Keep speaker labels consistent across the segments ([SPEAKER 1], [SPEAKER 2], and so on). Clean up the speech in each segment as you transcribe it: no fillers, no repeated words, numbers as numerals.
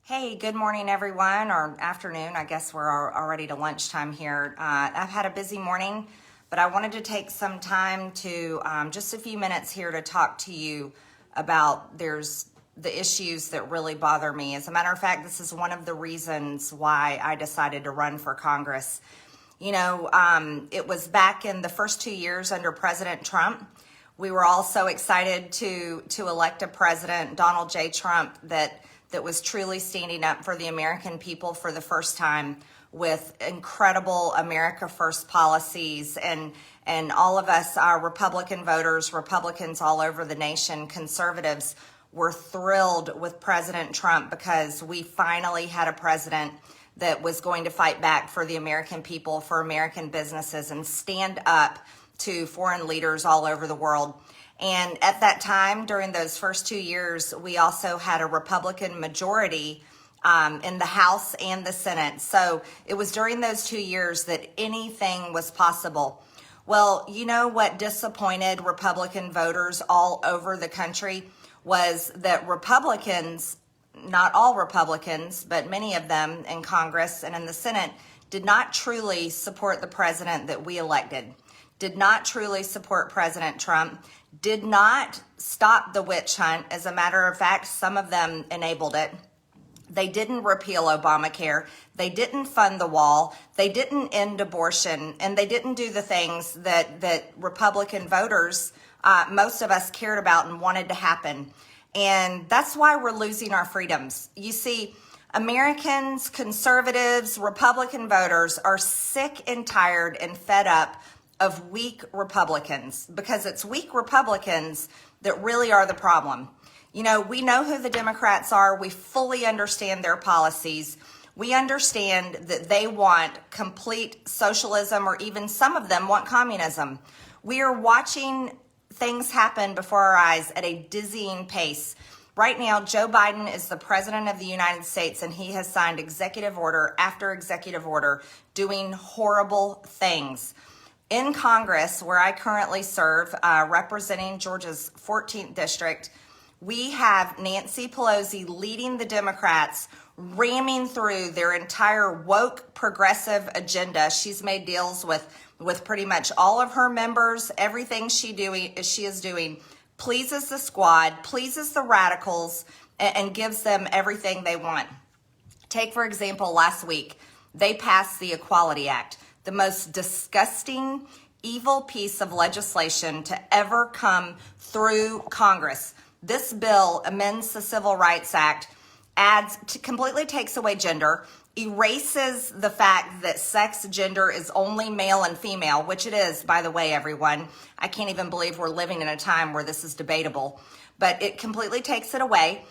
[SPEAKER 1] Hey, good morning, everyone, or afternoon. I guess we're already to lunchtime here. I've had a busy morning, but I wanted to take some time to just a few minutes here to talk to you about the issues that really bother me. As a matter of fact, this is one of the reasons why I decided to run for Congress. It was back in the first 2 years under President Trump. We were all so excited to elect a president, Donald J. Trump, that was truly standing up for the American people for the first time with incredible America First policies. And all of us, our Republican voters, Republicans all over the nation, conservatives, were thrilled with President Trump because we finally had a president that was going to fight back for the American people, for American businesses, and stand up to foreign leaders all over the world. And at that time, during those first 2 years, we also had a Republican majority in the House and the Senate. So it was during those 2 years that anything was possible. Well, you know what disappointed Republican voters all over the country was that Republicans, not all Republicans, but many of them in Congress and in the Senate, did not truly support the president that we elected, did not truly support President Trump, did not stop the witch hunt. As a matter of fact, some of them enabled it. They didn't repeal Obamacare. They didn't fund the wall. They didn't end abortion. And they didn't do the things that Republican voters, most of us cared about and wanted to happen. And that's why we're losing our freedoms. You see, Americans, conservatives, Republican voters are sick and tired and fed up of weak Republicans, because it's weak Republicans that really are the problem. You know, we know who the Democrats are. We fully understand their policies. We understand that they want complete socialism, or even some of them want communism. We are watching things happen before our eyes at a dizzying pace. Right now, Joe Biden is the president of the United States, and he has signed executive order after executive order doing horrible things. In Congress, where I currently serve, representing Georgia's 14th district, we have Nancy Pelosi leading the Democrats, ramming through their entire woke progressive agenda. She's made deals with pretty much all of her members. Everything she is doing pleases the squad, pleases the radicals, and gives them everything they want. Take, for example, last week, they passed the Equality Act, the most disgusting, evil piece of legislation to ever come through Congress. This bill amends the Civil Rights Act, completely takes away gender, erases the fact that sex, gender is only male and female, which it is, by the way, everyone. I can't even believe we're living in a time where this is debatable. But it completely takes it away,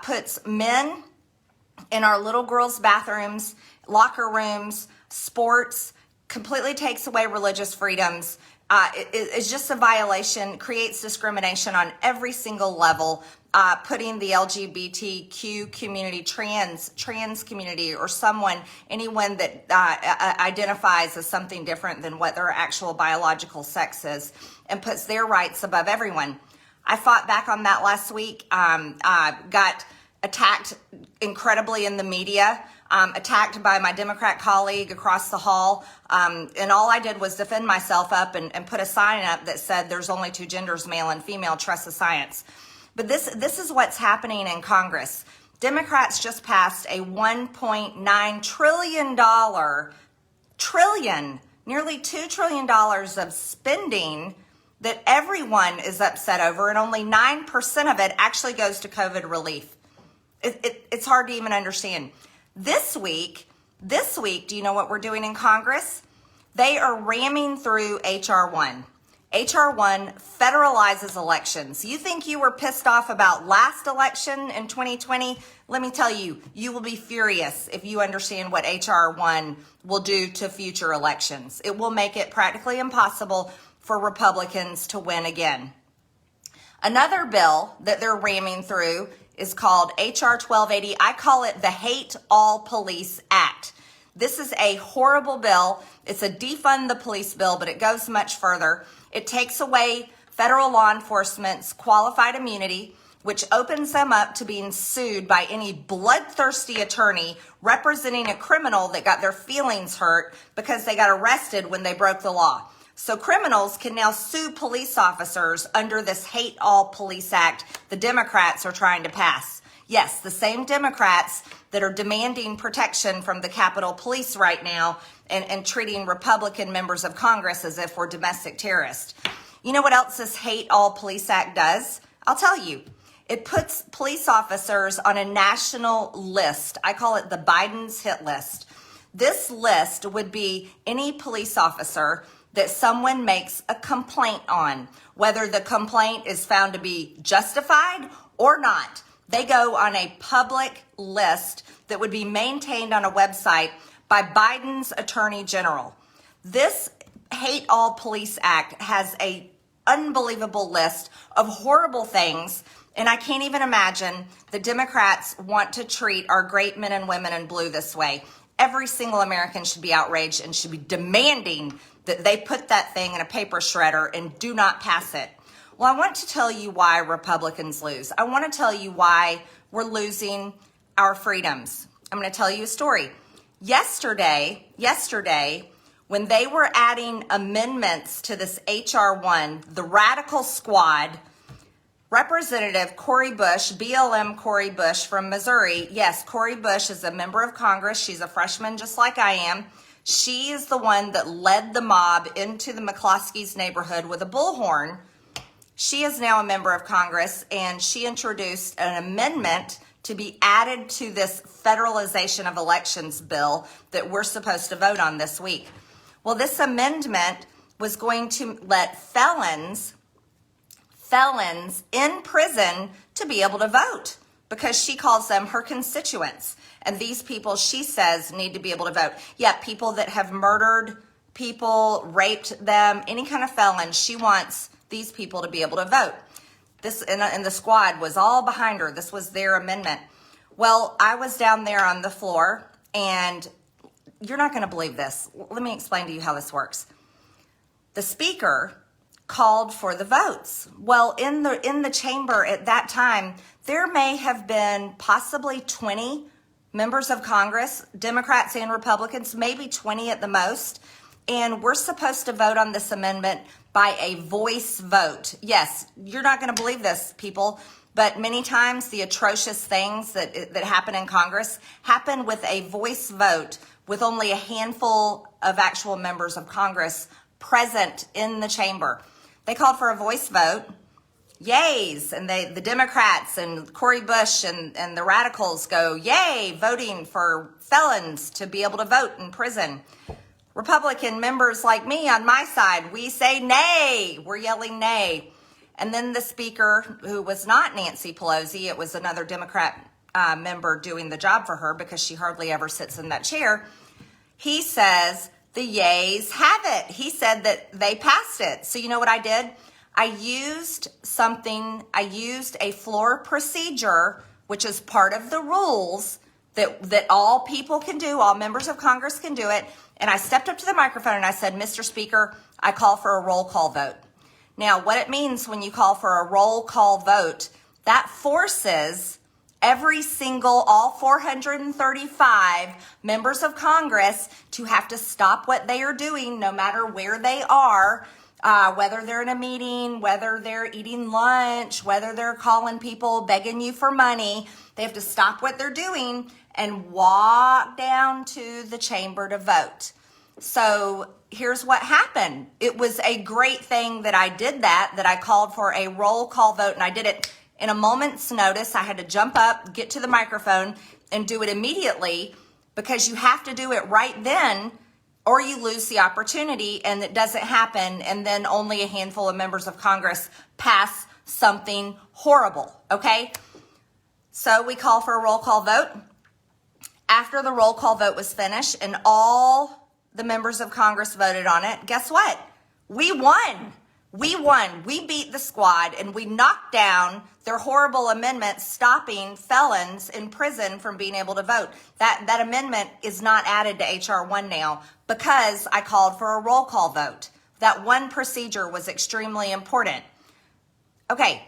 [SPEAKER 1] puts men in our little girls' bathrooms, locker rooms, sports, completely takes away religious freedoms. It's just a violation, creates discrimination on every single level, putting the LGBTQ community, trans community, or anyone that identifies as something different than what their actual biological sex is, and puts their rights above everyone. I fought back on that last week, got attacked incredibly in the media, attacked by my Democrat colleague across the hall. And all I did was defend myself up and put a sign up that said there's only two genders, male and female, trust the science. But this is what's happening in Congress. Democrats just passed a $1.9 trillion, nearly $2 trillion of spending that everyone is upset over, and only 9% of it actually goes to COVID relief. It's hard to even understand. This week, do you know what we're doing in Congress? They are ramming through H.R. 1. H.R. 1 federalizes elections. You think you were pissed off about last election in 2020? Let me tell you, you will be furious if you understand what H.R. 1 will do to future elections. It will make it practically impossible for Republicans to win again. Another bill that they're ramming through is called H.R. 1280. I call it the Hate All Police Act. This is a horrible bill. It's a defund the police bill, but it goes much further. It takes away federal law enforcement's qualified immunity which opens them up to being sued by any bloodthirsty attorney representing a criminal that got their feelings hurt because they got arrested when they broke the law. So criminals can now sue police officers under this Hate All Police Act the Democrats are trying to pass. Yes, the same Democrats that are demanding protection from the Capitol Police right now and treating Republican members of Congress as if we're domestic terrorists. You know what else this Hate All Police Act does? I'll tell you. It puts police officers on a national list. I call it the Biden's hit list. This list would be any police officer that someone makes a complaint on, whether the complaint is found to be justified or not. They go on a public list that would be maintained on a website by Biden's Attorney General. This Hate All Police Act has an unbelievable list of horrible things, and I can't even imagine the Democrats want to treat our great men and women in blue this way. Every single American should be outraged and should be demanding that they put that thing in a paper shredder and do not pass it. Well, I want to tell you why Republicans lose. I want to tell you why we're losing our freedoms. I'm going to tell you a story. Yesterday, when they were adding amendments to this H.R. 1, the radical squad, Representative Cori Bush, BLM Cori Bush from Missouri. Yes, Cori Bush is a member of Congress. She's a freshman just like I am. She is the one that led the mob into the McCloskey's neighborhood with a bullhorn. She is now a member of Congress, and she introduced an amendment to be added to this federalization of elections bill that we're supposed to vote on this week. Well, this amendment was going to let felons in prison to be able to vote because she calls them her constituents. And these people, she says, need to be able to vote. Yeah, people that have murdered people, raped them, any kind of felon, she wants these people to be able to vote. This and the squad was all behind her. This was their amendment. Well, I was down there on the floor, and you're not going to believe this. Let me explain to you how this works. The speaker called for the votes. Well, in the chamber at that time, there may have been possibly 20 members of Congress, Democrats and Republicans, maybe 20 at the most. And we're supposed to vote on this amendment by a voice vote. Yes, you're not going to believe this, people, but many times the atrocious things that happen in Congress happen with a voice vote with only a handful of actual members of Congress present in the chamber. They called for a voice vote. Yays, and the Democrats and Cori Bush and the radicals go, yay, voting for felons to be able to vote in prison. Republican members like me on my side, we say nay. We're yelling nay. And then the speaker, who was not Nancy Pelosi, it was another Democrat member doing the job for her because she hardly ever sits in that chair. He says the yays have it. He said that they passed it. So you know what I did? I used a floor procedure, which is part of the rules that all people can do, all members of Congress can do it. And I stepped up to the microphone and I said, Mr. Speaker, I call for a roll call vote. Now, what it means when you call for a roll call vote, that forces all 435 members of Congress to have to stop what they are doing, no matter where they are, whether they're in a meeting, whether they're eating lunch, whether they're calling people, begging you for money. They have to stop what they're doing and walk down to the chamber to vote. So here's what happened. It was a great thing that I did that I called for a roll call vote, and I did it in a moment's notice. I had to jump up, get to the microphone, and do it immediately because you have to do it right then or you lose the opportunity and it doesn't happen, and then only a handful of members of Congress pass something horrible, okay? So we call for a roll call vote. After the roll call vote was finished and all the members of Congress voted on it, guess what? We won. We won. We beat the squad and we knocked down their horrible amendment stopping felons in prison from being able to vote. That amendment is not added to H.R. 1 now because I called for a roll call vote. That one procedure was extremely important. Okay,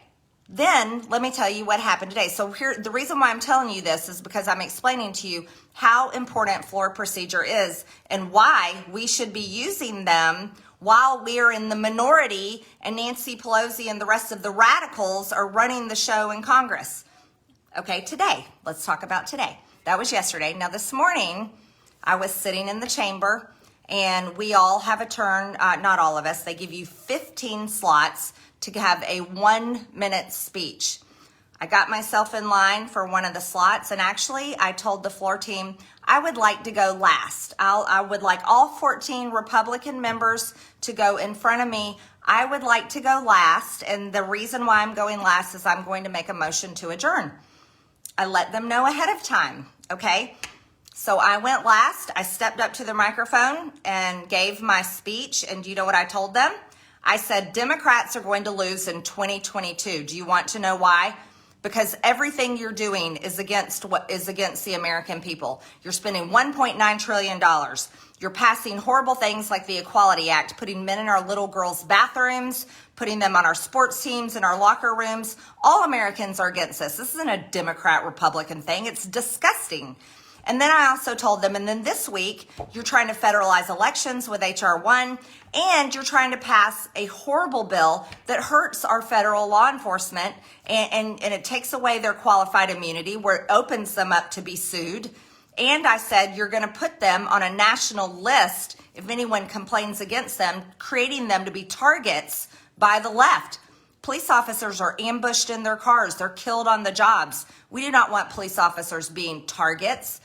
[SPEAKER 1] Then let me tell you what happened today. So here, the reason why I'm telling you this is because I'm explaining to you how important floor procedure is and why we should be using them while we are in the minority and Nancy Pelosi and the rest of the radicals are running the show in Congress. Okay, today, let's talk about today. That was yesterday. Now this morning, I was sitting in the chamber and we all have a turn, not all of us, they give you 15 slots to have a 1-minute speech. I got myself in line for one of the slots, and actually I told the floor team I would like to go last. I would like all 14 Republican members to go in front of me. I would like to go last, and the reason why I'm going last is I'm going to make a motion to adjourn. I let them know ahead of time, okay? So I went last. I stepped up to the microphone and gave my speech, and do you know what I told them? I said, Democrats are going to lose in 2022. Do you want to know why? Because everything you're doing is against the American people. You're spending $1.9 trillion. You're passing horrible things like the Equality Act, putting men in our little girls' bathrooms, putting them on our sports teams, in our locker rooms. All Americans are against this. This isn't a Democrat-Republican thing. It's disgusting. And then I also told them, and then this week, you're trying to federalize elections with H.R. 1, and you're trying to pass a horrible bill that hurts our federal law enforcement, and it takes away their qualified immunity, where it opens them up to be sued. And I said, you're going to put them on a national list if anyone complains against them, creating them to be targets by the left. Police officers are ambushed in their cars. They're killed on the jobs. We do not want police officers being targets.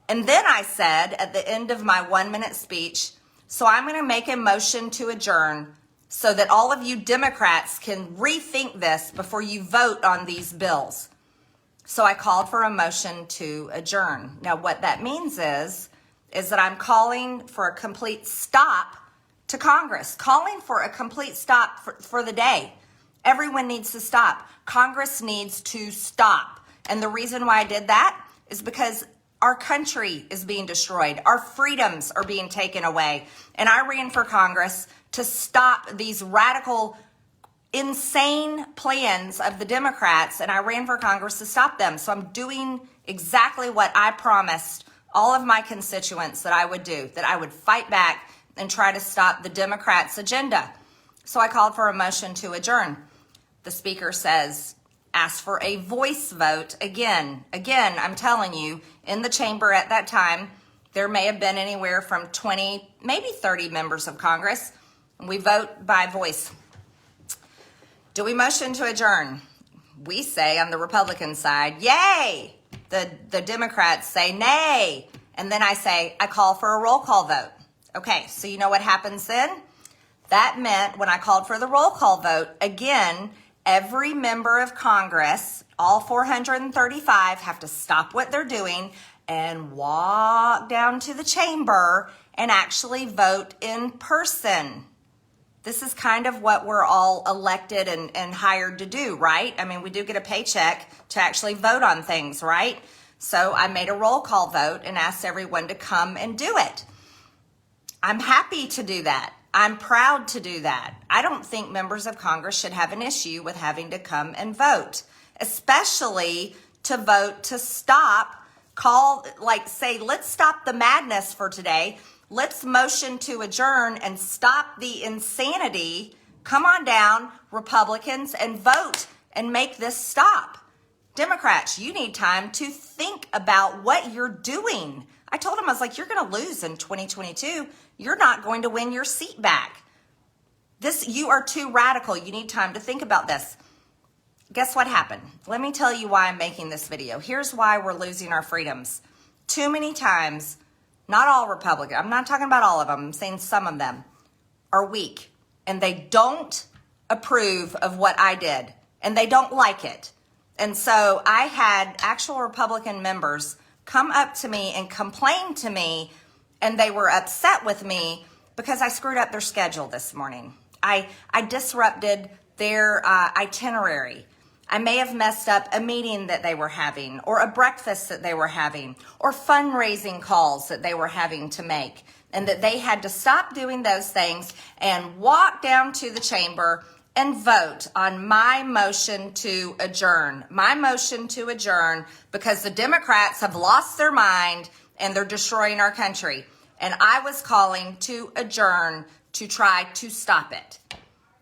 [SPEAKER 1] And then I said at the end of my 1-minute speech, so I'm going to make a motion to adjourn so that all of you Democrats can rethink this before you vote on these bills. So I called for a motion to adjourn. Now what that means is that I'm calling for a complete stop to Congress, calling for a complete stop for the day. Everyone needs to stop. Congress needs to stop. And the reason why I did that is because our country is being destroyed. Our freedoms are being taken away. And I ran for Congress to stop these radical, insane plans of the Democrats, and I ran for Congress to stop them. So I'm doing exactly what I promised all of my constituents that I would do, that I would fight back and try to stop the Democrats' agenda. So I called for a motion to adjourn. The speaker says, ask for a voice vote again. Again, I'm telling you, in the chamber at that time, there may have been anywhere from 20, maybe 30 members of Congress. And we vote by voice. Do we motion to adjourn? We say on the Republican side, yay. The Democrats say nay. And then I say, I call for a roll call vote. Okay, so you know what happens then? That meant when I called for the roll call vote, again, every member of Congress, all 435, have to stop what they're doing and walk down to the chamber and actually vote in person. This is kind of what we're all elected and hired to do, right? I mean, we do get a paycheck to actually vote on things, right? So I made a roll call vote and asked everyone to come and do it. I'm happy to do that. I'm proud to do that. I don't think members of Congress should have an issue with having to come and vote, especially to vote to stop, say, let's stop the madness for today. Let's motion to adjourn and stop the insanity. Come on down, Republicans, and vote and make this stop. Democrats, you need time to think about what you're doing. I told them, I was like, you're going to lose in 2022. You're not going to win your seat back. You are too radical. You need time to think about this. Guess what happened? Let me tell you why I'm making this video. Here's why we're losing our freedoms. Too many times, not all Republicans, I'm not talking about all of them, I'm saying some of them are weak and they don't approve of what I did and they don't like it. And so I had actual Republican members come up to me and complain to me, and they were upset with me because I screwed up their schedule this morning. I disrupted their itinerary. I may have messed up a meeting that they were having, or a breakfast that they were having, or fundraising calls that they were having to make, and that they had to stop doing those things and walk down to the chamber and vote on my motion to adjourn. My motion to adjourn, because the Democrats have lost their mind and they're destroying our country. And I was calling to adjourn to try to stop it.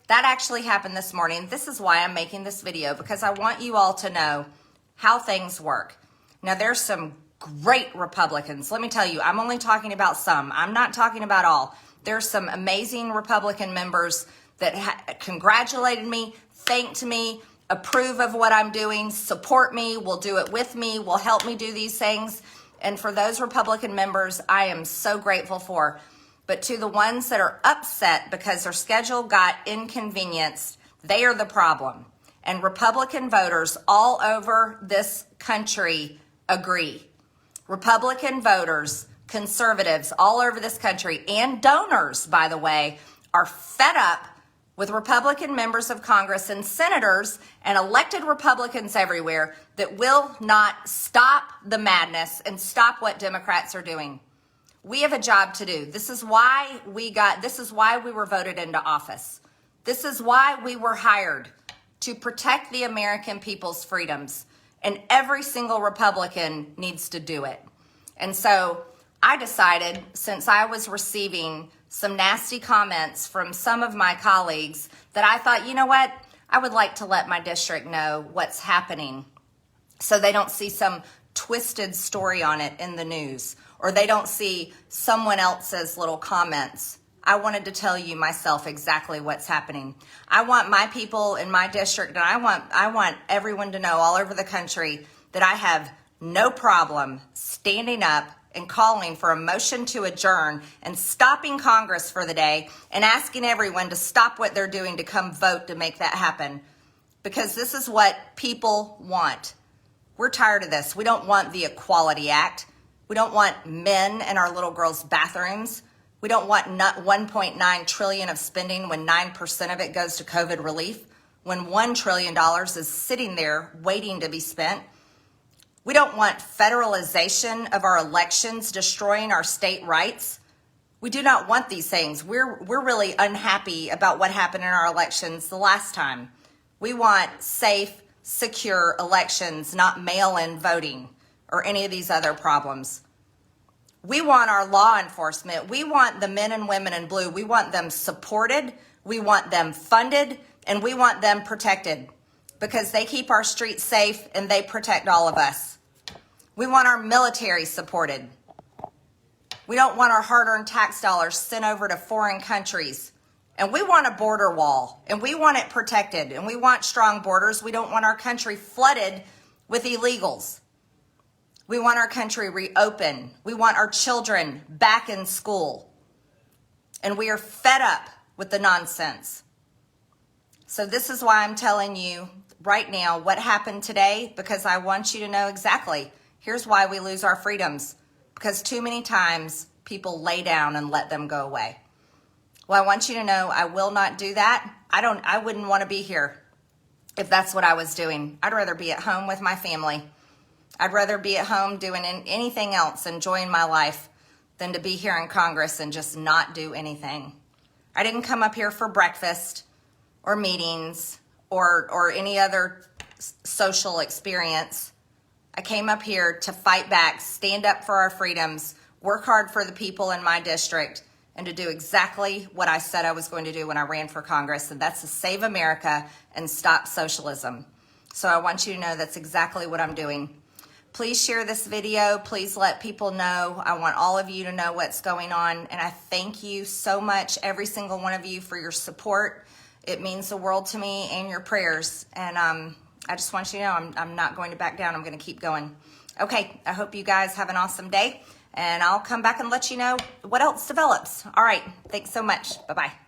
[SPEAKER 1] That actually happened this morning. This is why I'm making this video, because I want you all to know how things work. Now, there's some great Republicans. Let me tell you, I'm only talking about some. I'm not talking about all. There's some amazing Republican members that congratulated me, thanked me, approve of what I'm doing, support me, will do it with me, will help me do these things. And for those Republican members, I am so grateful for. But to the ones that are upset because their schedule got inconvenienced, they are the problem. And Republican voters all over this country agree. Republican voters, conservatives all over this country, and donors, by the way, are fed up with Republican members of Congress and senators and elected Republicans everywhere that will not stop the madness and stop what Democrats are doing. We have a job to do. This is why we were voted into office. This is why we were hired, to protect the American people's freedoms. And every single Republican needs to do it. And so I decided, since I was receiving some nasty comments from some of my colleagues, that I thought, you know what? I would like to let my district know what's happening so they don't see some twisted story on it in the news, or they don't see someone else's little comments. I wanted to tell you myself exactly what's happening. I want my people in my district, and I want everyone to know all over the country that I have no problem standing up and calling for a motion to adjourn and stopping Congress for the day and asking everyone to stop what they're doing to come vote to make that happen. Because this is what people want. We're tired of this. We don't want the Equality Act. We don't want men in our little girls' bathrooms. We don't want $1.9 trillion of spending when 9% of it goes to COVID relief, when $1 trillion is sitting there waiting to be spent. We don't want federalization of our elections, destroying our state rights. We do not want these things. We're really unhappy about what happened in our elections the last time. We want safe, secure elections, not mail-in voting or any of these other problems. We want our law enforcement. We want the men and women in blue. We want them supported. We want them funded, and we want them protected, because they keep our streets safe and they protect all of us. We want our military supported. We don't want our hard-earned tax dollars sent over to foreign countries. And we want a border wall, and we want it protected, and we want strong borders. We don't want our country flooded with illegals. We want our country reopened. We want our children back in school. And we are fed up with the nonsense. So this is why I'm telling you right now what happened today, because I want you to know exactly. Here's why we lose our freedoms. Because too many times people lay down and let them go away. Well, I want you to know I will not do that. I wouldn't want to be here if that's what I was doing. I'd rather be at home with my family. I'd rather be at home doing anything else, enjoying my life, than to be here in Congress and just not do anything. I didn't come up here for breakfast or meetings or any other social experience. I came up here to fight back, stand up for our freedoms, work hard for the people in my district, and to do exactly what I said I was going to do when I ran for Congress, and that's to save America and stop socialism. So I want you to know that's exactly what I'm doing. Please share this video. Please let people know. I want all of you to know what's going on, and I thank you so much, every single one of you, for your support. It means the world to me, and your prayers. And I just want you to know I'm not going to back down. I'm going to keep going. Okay, I hope you guys have an awesome day, and I'll come back and let you know what else develops. All right, thanks so much. Bye-bye.